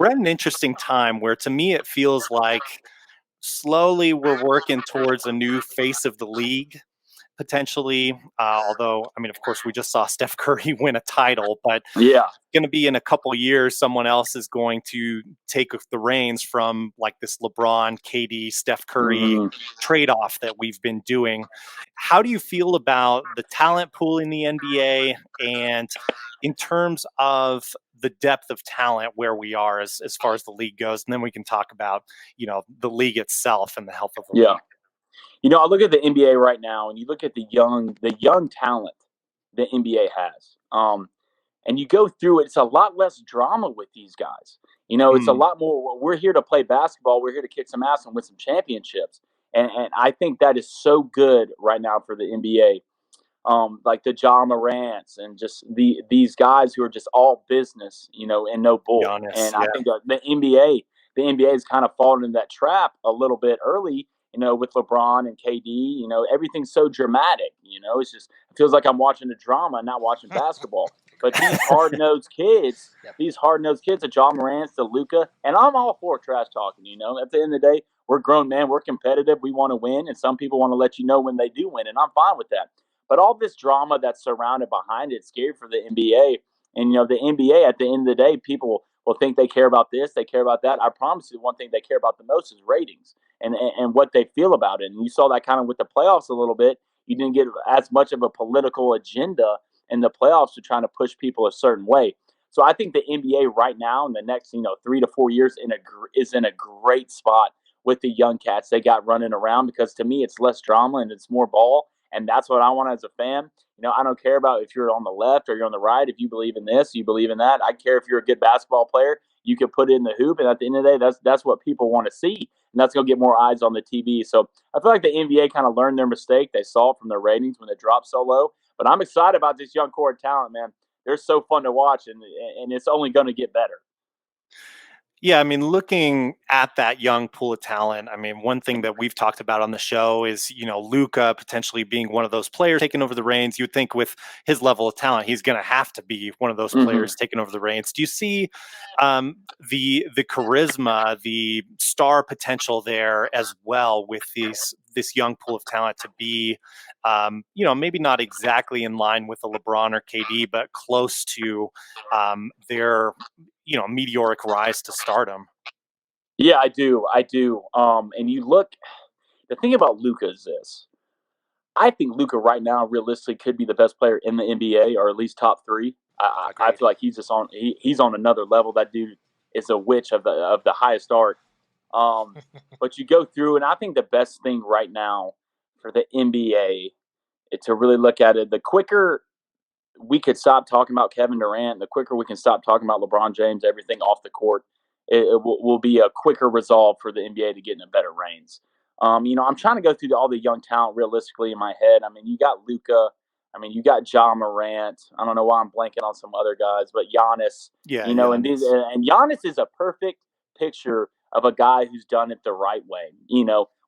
we're at an interesting time where, to me, it feels like slowly we're working towards a new face of the league, potentially. Although, I mean, of course, we just saw Steph Curry win a title, but Yeah. going to be in a couple of years, someone else is going to take the reins from like this LeBron, KD, Steph Curry trade-off that we've been doing. How do you feel about the talent pool in the NBA, and in terms of the depth of talent where we are as far as the league goes? And then we can talk about, the league itself and the health of the Yeah. league. I look at the NBA right now, and you look at the young talent the NBA has. And you go through it, it's a lot less drama with these guys. It's a lot more. We're here to play basketball. We're here to kick some ass and win some championships. And I think that is so good right now for the NBA. Like the Ja Morants and just these guys who are just all business, and no bull. Giannis, And I yeah. think the NBA has kind of fallen in that trap a little bit early. With LeBron and KD, everything's so dramatic. It feels like I'm watching a drama, not watching basketball. But these hard-nosed kids, the Ja Morants, the Luka, and I'm all for trash talking. At the end of the day, we're grown men, we're competitive, we want to win, and some people want to let you know when they do win, and I'm fine with that. But all this drama that's surrounded behind it's scary for the NBA. And the NBA, at the end of the day, people will think they care about this, they care about that. I promise you, one thing they care about the most is ratings and what they feel about it. And you saw that kind of with the playoffs a little bit. You didn't get as much of a political agenda in the playoffs to trying to push people a certain way. So I think the NBA right now in the next 3 to 4 years is in a great spot with the young cats they got running around, because to me it's less drama and it's more ball. And that's what I want as a fan. I don't care about if you're on the left or you're on the right. If you believe in this, you believe in that. I care if you're a good basketball player. You can put it in the hoop, and at the end of the day, that's what people want to see, and that's going to get more eyes on the TV. So I feel like the NBA kind of learned their mistake. They saw it from their ratings when they dropped so low. But I'm excited about this young core of talent, man. They're so fun to watch, and it's only going to get better. Yeah, I mean, looking at that young pool of talent, I mean, one thing that we've talked about on the show is, Luka potentially being one of those players taking over the reins. You'd think with his level of talent, he's going to have to be one of those players taking over the reins. Do you see the charisma, the star potential there as well with this young pool of talent to be, maybe not exactly in line with a LeBron or KD, but close to their meteoric rise to stardom? Yeah, I do. And you look, the thing about Luca is this. I think Luca right now realistically could be the best player in the NBA, or at least top three. I feel like he's just he's on another level. That dude is a witch of the highest art. But you go through, and I think the best thing right now for the NBA is to really look at it. The quicker we could stop talking about Kevin Durant, the quicker we can stop talking about LeBron James, everything off the court, it will be a quicker resolve for the NBA to get in a better reins. I'm trying to go through all the young talent realistically in my head. I mean, you got Luca. I mean, you got Ja Morant. I don't know why I'm blanking on some other guys, but Giannis. Yeah, And Giannis is a perfect picture of a guy who's done it the right way.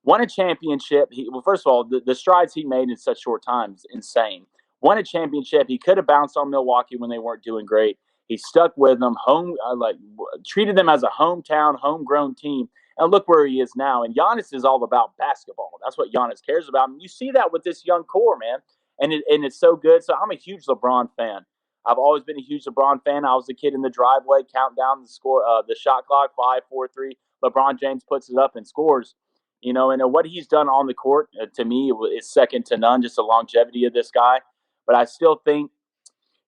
Won a championship. Well, first of all, the strides he made in such short time is insane. Won a championship. He could have bounced on Milwaukee when they weren't doing great. He stuck with them, treated them as a hometown, homegrown team, and look where he is now. And Giannis is all about basketball. That's what Giannis cares about. And you see that with this young core, man. And it's so good. So I'm a huge LeBron fan. I've always been a huge LeBron fan. I was the kid in the driveway, counting down the score, the shot clock, 5, 4, 3. LeBron James puts it up and scores. And what he's done on the court, to me, is second to none, just the longevity of this guy. But I still think,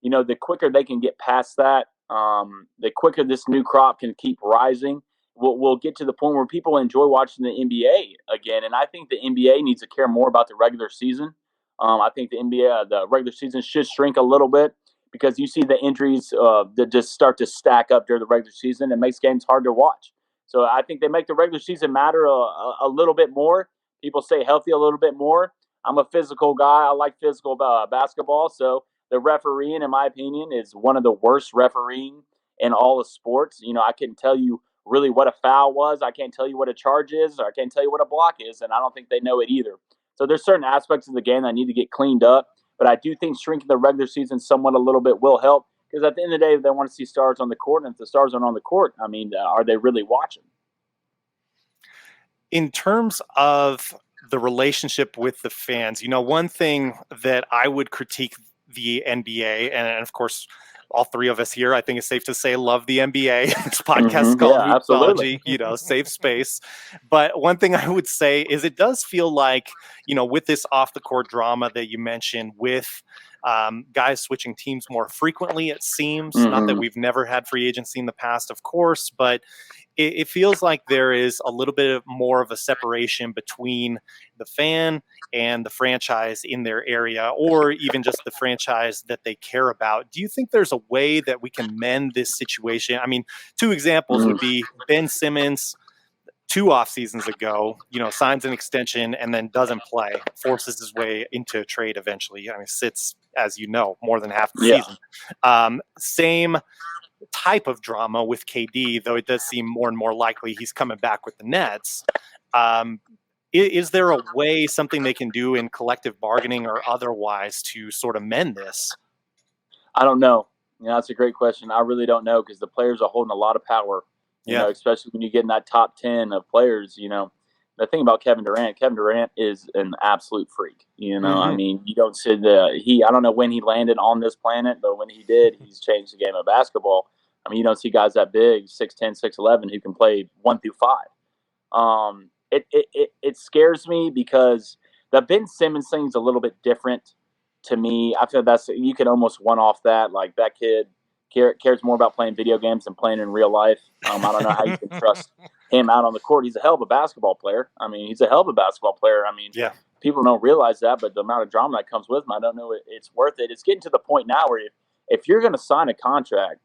the quicker they can get past that, the quicker this new crop can keep rising. We'll get to the point where people enjoy watching the NBA again. And I think the NBA needs to care more about the regular season. I think the regular season should shrink a little bit, because you see the injuries that just start to stack up during the regular season. It makes games hard to watch. So I think they make the regular season matter a little bit more. People stay healthy a little bit more. I'm a physical guy. I like physical basketball. So the refereeing, in my opinion, is one of the worst refereeing in all of sports. I couldn't tell you really what a foul was. I can't tell you what a charge is, or I can't tell you what a block is, and I don't think they know it either. So there's certain aspects of the game that need to get cleaned up, but I do think shrinking the regular season somewhat a little bit will help. Because at the end of the day, they want to see stars on the court, and if the stars aren't on the court, I mean, are they really watching? In terms of the relationship with the fans, one thing that I would critique the NBA, and of course, all three of us here, I think it's safe to say, love the NBA. This podcast is called Yeah, absolutely. Hoopsology, safe space. But one thing I would say is it does feel like, with this off the court drama that you mentioned, with guys switching teams more frequently, it seems. Not that we've never had free agency in the past, of course, but it feels like there is a little bit more of a separation between the fan and the franchise in their area, or even just the franchise that they care about. Do you think there's a way that we can mend this situation? I mean, two examples would be Ben Simmons 2 off seasons ago, signs an extension and then doesn't play, forces his way into a trade eventually. I mean, sits, as you know, more than half the Yeah. season. Same type of drama with KD, though it does seem more and more likely he's coming back with the Nets. Is there a way, something they can do in collective bargaining or otherwise to sort of mend this? I don't know. That's a great question. I really don't know because the players are holding a lot of power, especially when you get in that top 10 of players. The thing about Kevin Durant is an absolute freak. I mean, you don't see I don't know when he landed on this planet, but when he did, he's changed the game of basketball. I mean, you don't see guys that big, 6'10", 6'11", who can play 1 through 5. It scares me because the Ben Simmons thing is a little bit different to me. I feel you can almost one off that. Like, that kid cares more about playing video games than playing in real life. I don't know how you can trust him out on the court. He's a hell of a basketball player. I mean, Yeah. people don't realize that, but the amount of drama that comes with him, I don't know it's worth it. It's getting to the point now where if you're going to sign a contract,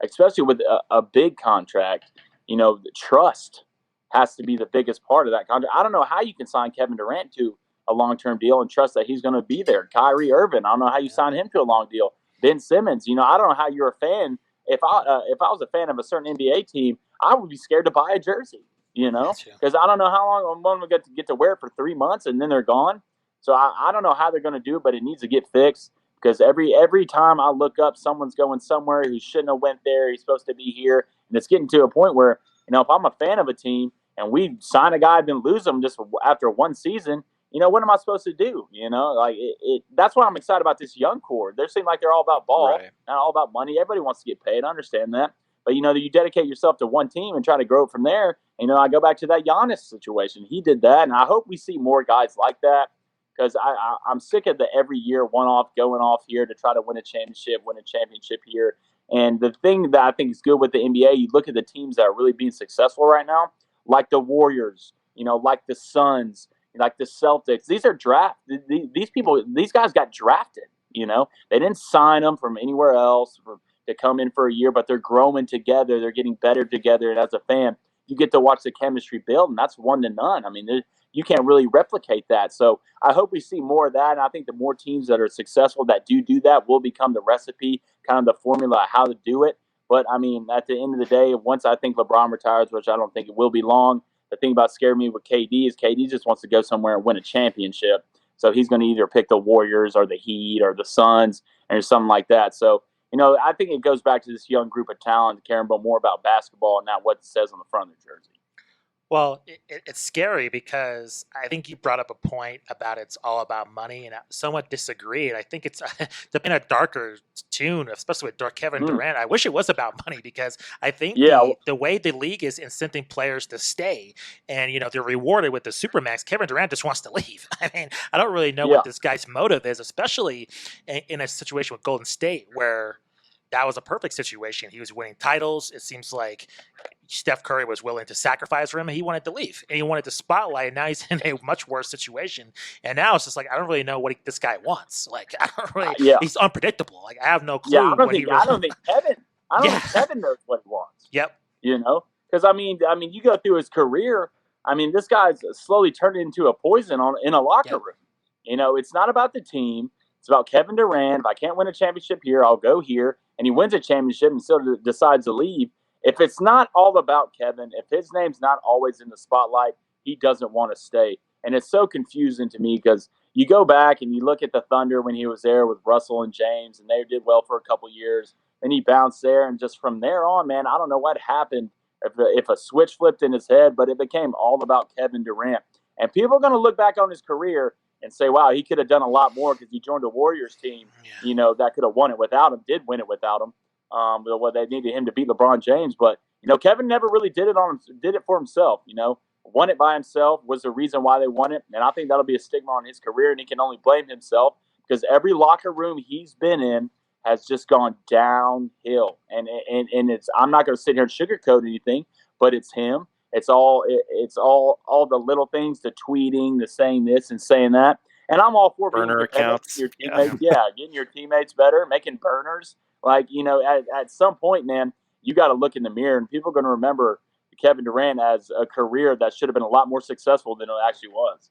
especially with a big contract, the trust has to be the biggest part of that contract. I don't know how you can sign Kevin Durant to a long-term deal and trust that he's going to be there. Kyrie Irving, I don't know how you sign him to a long deal. Ben Simmons, I don't know how you're a fan. If I was a fan of a certain NBA team, I would be scared to buy a jersey, because I don't know how long I'm going to get to wear it for 3 months and then they're gone. So I don't know how they're going to do it, but it needs to get fixed. Because every time I look up, someone's going somewhere who shouldn't have went there. He's supposed to be here, and it's getting to a point where if I'm a fan of a team and we sign a guy and then lose him just after one season, what am I supposed to do? That's why I'm excited about this young core. They seem like they're all about ball, Right. not all about money. Everybody wants to get paid. I understand that, but you dedicate yourself to one team and try to grow it from there. I go back to that Giannis situation. He did that, and I hope we see more guys like that. Because I'm sick of the every year one-off going off here to try to win a championship here. And the thing that I think is good with the NBA, you look at the teams that are really being successful right now, like the Warriors, like the Suns, like the Celtics. These are these guys got drafted. They didn't sign them from anywhere else to come in for a year, but they're growing together. They're getting better together. And as a fan, you get to watch the chemistry build, and that's 1-0. I mean, you can't really replicate that. So I hope we see more of that. And I think the more teams that are successful that do that will become the recipe, kind of the formula how to do it. But I mean, at the end of the day, once I think LeBron retires, which I don't think it will be long, the thing about scaring me with KD is KD just wants to go somewhere and win a championship. So he's going to either pick the Warriors or the Heat or the Suns or something like that. So, I think it goes back to this young group of talent caring more about basketball and not what it says on the front of the jersey. Well, it's scary because I think you brought up a point about it's all about money, and I somewhat disagree. And I think it's in a darker tune, especially with Kevin Durant. I wish it was about money because I think the way the league is incenting players to stay, and they're rewarded with the supermax. Kevin Durant just wants to leave. I mean, I don't really know what this guy's motive is, especially in a situation with Golden State where that was a perfect situation. He was winning titles. It seems like Steph Curry was willing to sacrifice for him, and he wanted to leave, and he wanted the spotlight. And now he's in a much worse situation, and now it's just like I don't really know what this guy wants. Like I don't really. He's unpredictable. Like I have no clue. I don't think Kevin. I don't think Kevin knows what he wants. Yep. Because I mean, you go through his career. I mean, this guy's slowly turned into a poison in a locker room. It's not about the team. It's about Kevin Durant. If I can't win a championship here, I'll go here. And he wins a championship and still decides to leave. If it's not all about Kevin, if his name's not always in the spotlight, he doesn't want to stay. And it's so confusing to me because you go back and you look at the Thunder when he was there with Russell and James, and they did well for a couple years. then he bounced there, and just from there on, man, I don't know what happened if a switch flipped in his head, but it became all about Kevin Durant. And people are going to look back on his career and say, wow, he could have done a lot more because he joined a Warriors team, that could have won it without him, did win it without him. Well, they needed him to beat LeBron James. But, Kevin never really did it for himself, won it by himself was the reason why they won it. And I think that'll be a stigma on his career, and he can only blame himself because every locker room he's been in has just gone downhill. And it's, I'm not going to sit here and sugarcoat anything, but it's him. It's all the little things, the tweeting, the saying this and saying that. And I'm all for burner being accounts. your teammates, getting your teammates better, making burners. Like, at some point, man, you got to look in the mirror, and people are going to remember Kevin Durant as a career that should have been a lot more successful than it actually was.